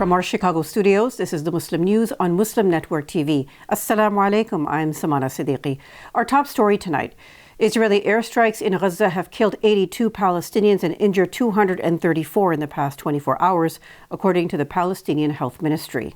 From our Chicago studios, this is the Muslim News on Muslim Network TV. Assalamu alaikum, I'm Samana Siddiqui. Our top story tonight. Israeli airstrikes in Gaza have killed 82 Palestinians and injured 234 in the past 24 hours, according to the Palestinian Health Ministry.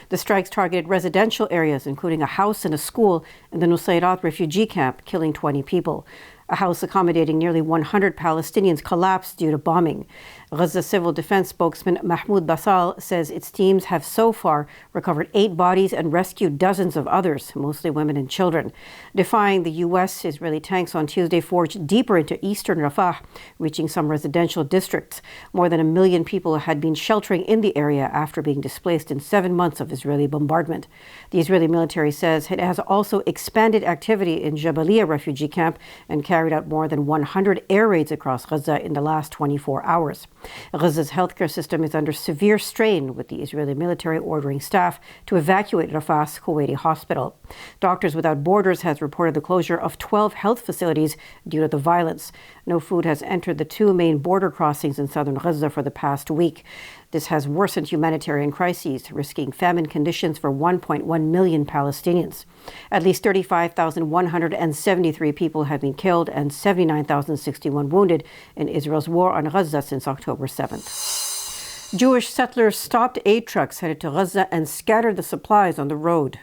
The strikes targeted residential areas, including a house and a school in the Nusayrat refugee camp, killing 20 people. A house accommodating nearly 100 Palestinians collapsed due to bombing. Gaza Civil Defense spokesman Mahmoud Basal says its teams have so far recovered 8 bodies and rescued dozens of others, mostly women and children. Defying the U.S., Israeli tanks on Tuesday forged deeper into eastern Rafah, reaching some residential districts. More than 1 million people had been sheltering in the area after being displaced in 7 months of Israeli bombardment. The Israeli military says it has also expanded activity in Jabalia refugee camp and carried out more than 100 air raids across Gaza in the last 24 hours. Gaza's healthcare system is under severe strain, with the Israeli military ordering staff to evacuate Rafah's Kuwaiti hospital. Doctors Without Borders has reported the closure of 12 health facilities due to the violence. No food has entered the 2 main border crossings in southern Gaza for the past week. This has worsened humanitarian crises, risking famine conditions for 1.1 million Palestinians. At least 35,173 people have been killed and 79,061 wounded in Israel's war on Gaza since October 7th. Jewish settlers stopped aid trucks headed to Gaza and scattered the supplies on the road.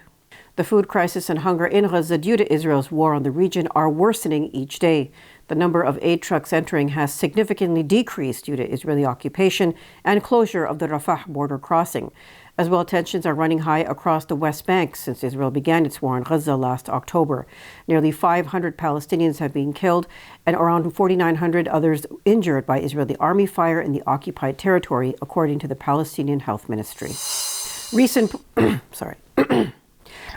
The food crisis and hunger in Gaza due to Israel's war on the region are worsening each day. The number of aid trucks entering has significantly decreased due to Israeli occupation and closure of the Rafah border crossing. As well, tensions are running high across the West Bank since Israel began its war on Gaza last October. Nearly 500 Palestinians have been killed and around 4,900 others injured by Israeli army fire in the occupied territory, according to the Palestinian Health Ministry.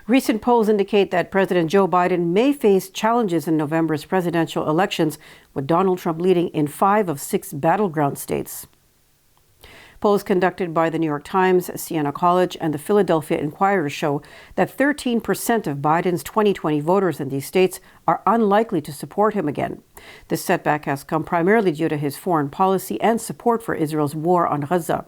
Recent polls indicate that President Joe Biden may face challenges in November's presidential elections, with Donald Trump leading in 5 of 6 battleground states. Polls conducted by the New York Times, Siena College, and the Philadelphia Inquirer show that 13% of Biden's 2020 voters in these states are unlikely to support him again. This setback has come primarily due to his foreign policy and support for Israel's war on Gaza.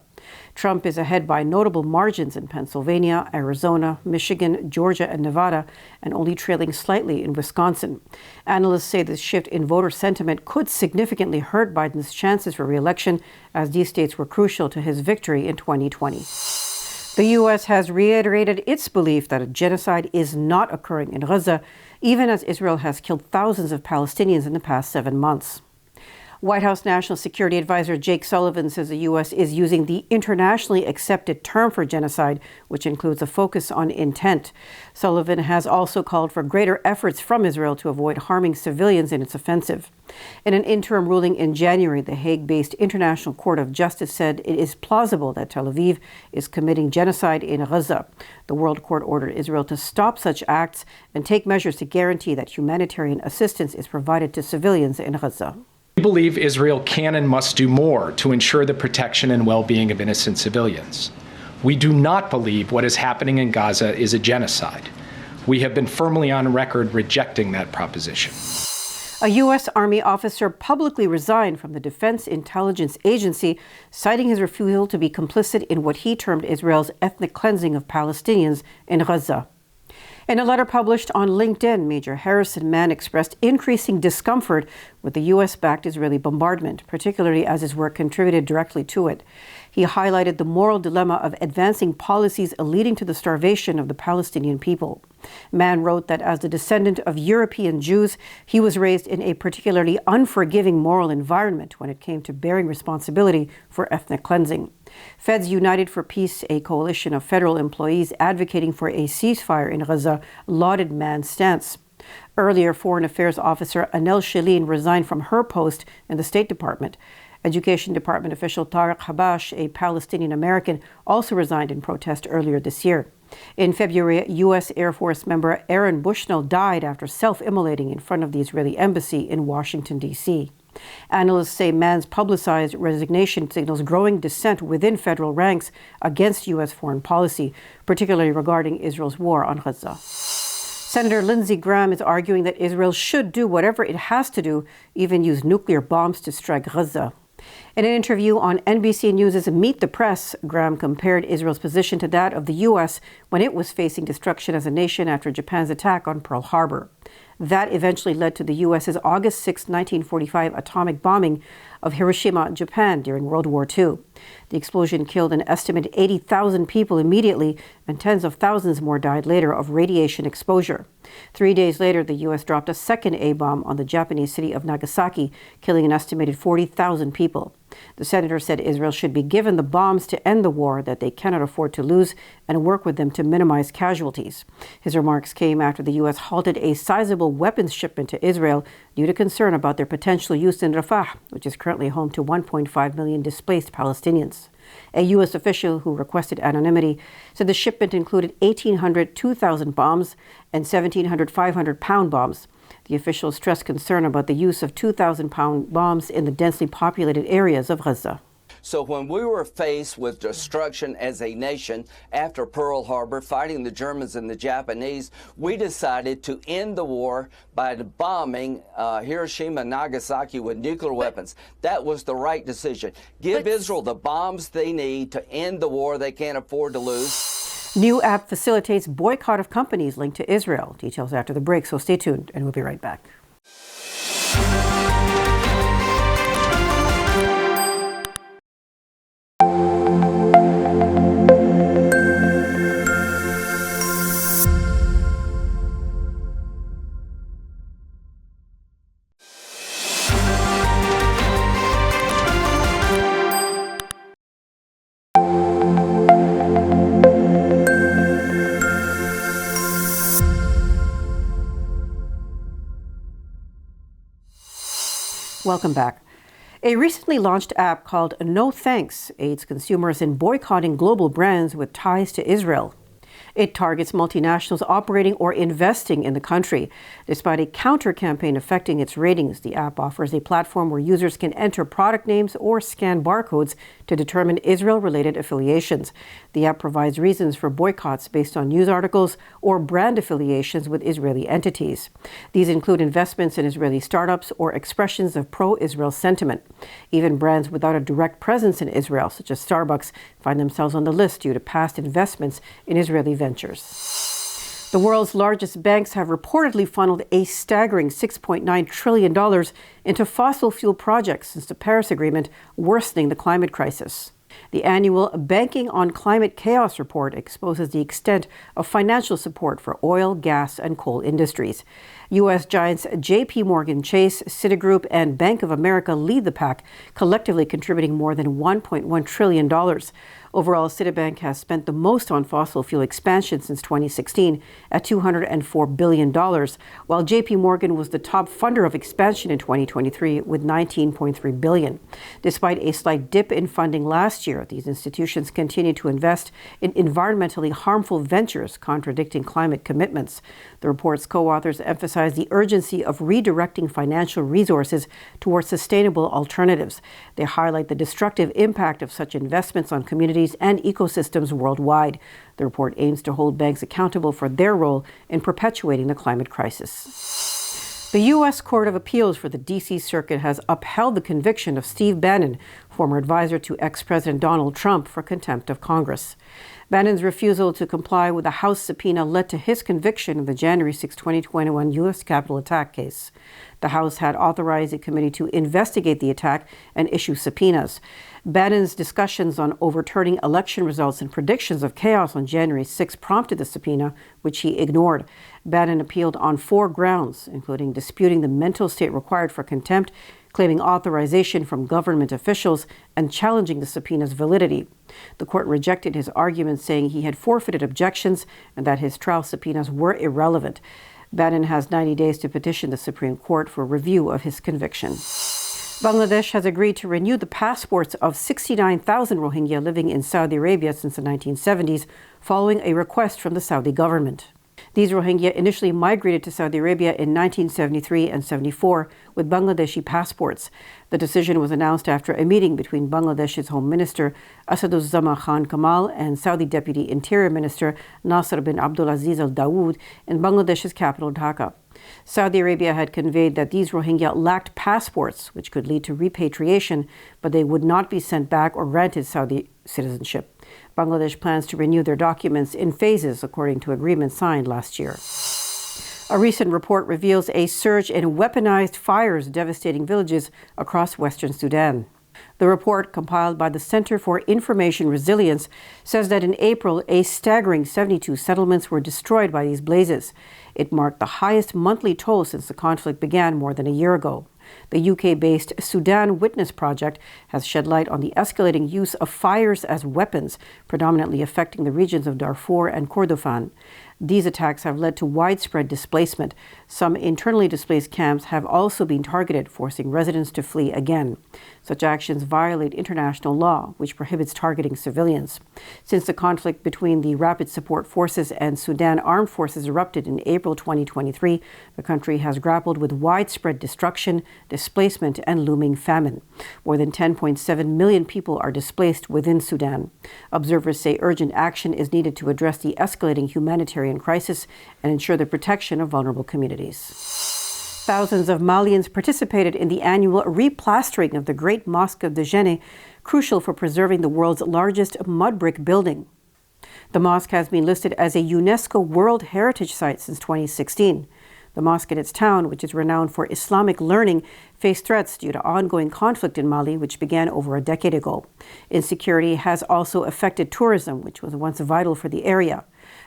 Trump is ahead by notable margins in Pennsylvania, Arizona, Michigan, Georgia, and Nevada, and only trailing slightly in Wisconsin. Analysts say this shift in voter sentiment could significantly hurt Biden's chances for re-election, as these states were crucial to his victory in 2020. The U.S. has reiterated its belief that a genocide is not occurring in Gaza, even as Israel has killed thousands of Palestinians in the past 7 months. White House National Security Advisor Jake Sullivan says the U.S. is using the internationally accepted term for genocide, which includes a focus on intent. Sullivan has also called for greater efforts from Israel to avoid harming civilians in its offensive. In an interim ruling in January, the Hague-based International Court of Justice said it is plausible that Tel Aviv is committing genocide in Gaza. The World Court ordered Israel to stop such acts and take measures to guarantee that humanitarian assistance is provided to civilians in Gaza. We believe Israel can and must do more to ensure the protection and well-being of innocent civilians. We do not believe what is happening in Gaza is a genocide. We have been firmly on record rejecting that proposition. A U.S. Army officer publicly resigned from the Defense Intelligence Agency, citing his refusal to be complicit in what he termed Israel's ethnic cleansing of Palestinians in Gaza. In a letter published on LinkedIn, Major Harrison Mann expressed increasing discomfort with the U.S.-backed Israeli bombardment, particularly as his work contributed directly to it. He highlighted the moral dilemma of advancing policies leading to the starvation of the Palestinian people. Mann wrote that as the descendant of European Jews, he was raised in a particularly unforgiving moral environment when it came to bearing responsibility for ethnic cleansing. Feds United for Peace, a coalition of federal employees advocating for a ceasefire in Gaza, lauded Mann's stance. Earlier, Foreign Affairs Officer Anel Shelin resigned from her post in the State Department. Education Department official Tariq Habash, a Palestinian American, also resigned in protest earlier this year. In February, U.S. Air Force member Aaron Bushnell died after self-immolating in front of the Israeli embassy in Washington, D.C. Analysts say Mann's publicized resignation signals growing dissent within federal ranks against U.S. foreign policy, particularly regarding Israel's war on Gaza. Senator Lindsey Graham is arguing that Israel should do whatever it has to do, even use nuclear bombs to strike Gaza. In an interview on NBC News' Meet the Press, Graham compared Israel's position to that of the U.S. when it was facing destruction as a nation after Japan's attack on Pearl Harbor. That eventually led to the U.S.'s August 6, 1945 atomic bombing of Hiroshima, Japan during World War II. The explosion killed an estimated 80,000 people immediately, and tens of thousands more died later of radiation exposure. 3 days later, the U.S. dropped a second A-bomb on the Japanese city of Nagasaki, killing an estimated 40,000 people. The senator said Israel should be given the bombs to end the war that they cannot afford to lose and work with them to minimize casualties. His remarks came after the U.S. halted a sizable weapons shipment to Israel due to concern about their potential use in Rafah, which is currently home to 1.5 million displaced Palestinians. A U.S. official who requested anonymity said the shipment included 1,800 2,000 bombs and 1,700 500-pound bombs. The official stressed concern about the use of 2,000-pound bombs in the densely populated areas of Gaza. So when we were faced with destruction as a nation after Pearl Harbor, fighting the Germans and the Japanese, we decided to end the war by bombing Hiroshima and Nagasaki with nuclear weapons. That was the right decision. Give Israel the bombs they need to end the war they can't afford to lose. New app facilitates boycott of companies linked to Israel. Details after the break, so stay tuned, and we'll be right back. Welcome back. A recently launched app called No Thanks aids consumers in boycotting global brands with ties to Israel. It targets multinationals operating or investing in the country. Despite a counter-campaign affecting its ratings, the app offers a platform where users can enter product names or scan barcodes to determine Israel-related affiliations. The app provides reasons for boycotts based on news articles or brand affiliations with Israeli entities. These include investments in Israeli startups or expressions of pro-Israel sentiment. Even brands without a direct presence in Israel, such as Starbucks, find themselves on the list due to past investments in Israeli ventures. The world's largest banks have reportedly funneled a staggering $6.9 trillion into fossil fuel projects since the Paris Agreement, worsening the climate crisis. The annual Banking on Climate Chaos report exposes the extent of financial support for oil, gas, and coal industries. U.S. giants J.P. Morgan Chase, Citigroup, and Bank of America lead the pack, collectively contributing more than $1.1 trillion. Overall, Citibank has spent the most on fossil fuel expansion since 2016 at $204 billion, while J.P. Morgan was the top funder of expansion in 2023 with $19.3 billion. Despite a slight dip in funding last year, these institutions continue to invest in environmentally harmful ventures, contradicting climate commitments. The report's co-authors emphasize the urgency of redirecting financial resources towards sustainable alternatives. They highlight the destructive impact of such investments on communities and ecosystems worldwide. The report aims to hold banks accountable for their role in perpetuating the climate crisis. The U.S. Court of Appeals for the D.C. Circuit has upheld the conviction of Steve Bannon, former advisor to ex-President Donald Trump, for contempt of Congress. Bannon's refusal to comply with a House subpoena led to his conviction in the January 6, 2021 U.S. Capitol attack case. The House had authorized a committee to investigate the attack and issue subpoenas. Bannon's discussions on overturning election results and predictions of chaos on January 6 prompted the subpoena, which he ignored. Bannon appealed on 4 grounds, including disputing the mental state required for contempt, claiming authorization from government officials, and challenging the subpoena's validity. The court rejected his argument, saying he had forfeited objections and that his trial subpoenas were irrelevant. Bannon has 90 days to petition the Supreme Court for review of his conviction. Bangladesh has agreed to renew the passports of 69,000 Rohingya living in Saudi Arabia since the 1970s, following a request from the Saudi government. These Rohingya initially migrated to Saudi Arabia in 1973 and 74 with Bangladeshi passports. The decision was announced after a meeting between Bangladesh's Home Minister Asaduzzaman Khan Kamal and Saudi Deputy Interior Minister Nasser bin Abdulaziz Al Dawood in Bangladesh's capital Dhaka. Saudi Arabia had conveyed that these Rohingya lacked passports, which could lead to repatriation, but they would not be sent back or granted Saudi citizenship. Bangladesh plans to renew their documents in phases, according to agreements signed last year. A recent report reveals a surge in weaponized fires devastating villages across Western Sudan. The report, compiled by the Center for Information Resilience, says that in April, a staggering 72 settlements were destroyed by these blazes. It marked the highest monthly toll since the conflict began more than a year ago. The UK-based Sudan Witness Project has shed light on the escalating use of fires as weapons, predominantly affecting the regions of Darfur and Kordofan. These attacks have led to widespread displacement. Some internally displaced camps have also been targeted, forcing residents to flee again. Such actions violate international law, which prohibits targeting civilians. Since the conflict between the Rapid Support Forces and Sudan Armed Forces erupted in April 2023, the country has grappled with widespread destruction, displacement, and looming famine. More than 10.7 million people are displaced within Sudan. Observers say urgent action is needed to address the escalating humanitarian crisis and ensure the protection of vulnerable communities. Thousands of Malians participated in the annual replastering of the Great Mosque of Djenne, crucial for preserving the world's largest mud brick building. The mosque has been listed as a UNESCO World Heritage Site since 2016. The mosque in its town, which is renowned for Islamic learning, faced threats due to ongoing conflict in Mali, which began over a decade ago. Insecurity has also affected tourism, which was once vital for the area.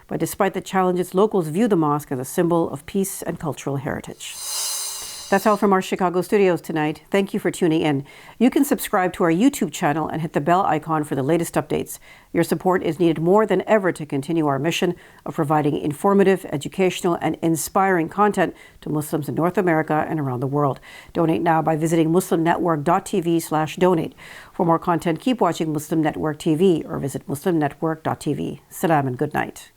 But despite the challenges, locals view the mosque as a symbol of peace and cultural heritage. That's all from our Chicago studios tonight. Thank you for tuning in. You can subscribe to our YouTube channel and hit the bell icon for the latest updates. Your support is needed more than ever to continue our mission of providing informative, educational, and inspiring content to Muslims in North America and around the world. Donate now by visiting muslimnetwork.tv/donate. For more content, keep watching Muslim Network TV or visit muslimnetwork.tv. Salam and good night.